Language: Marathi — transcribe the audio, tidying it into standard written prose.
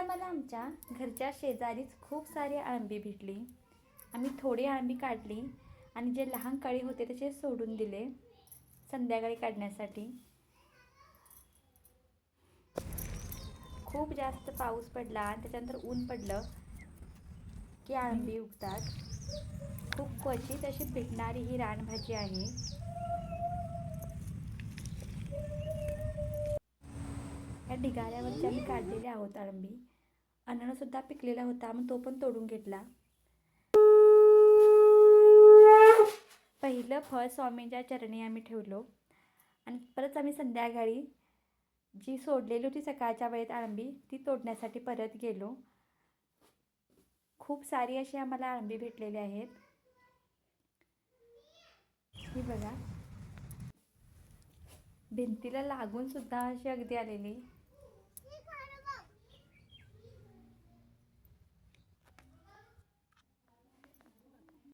आम्हाला आमच्या घरच्या शेजारीच खूप सारी अळंबी भेटली. आम्ही थोडी अळंबी काढली आणि जे लहान कळी होते त्याचे सोडून दिले संध्याकाळी काढण्यासाठी. खूप जास्त पाऊस पडला आणि त्याच्यानंतर ऊन पडलं की अळंबी उगतात. खूप क्वचित अशी भेटणारी ही रानभाजी आहे. या ढिगाऱ्यावरची आम्ही काढलेले आहोत अळंबी. अननससुद्धा पिकलेला होता, मग तो पण तोडून घेतला. पहिलं फळ स्वामींच्या चरणी आम्ही ठेवलो आणि परत आम्ही संध्याकाळी जी सोडलेली होती सकाळच्या वेळेत अळंबी ती तोडण्यासाठी परत गेलो. खूप सारी अशी आम्हाला अळंबी भेटलेली आहेत. ही बघा, भिंतीला लागून सुद्धा अशी अगदी आलेली.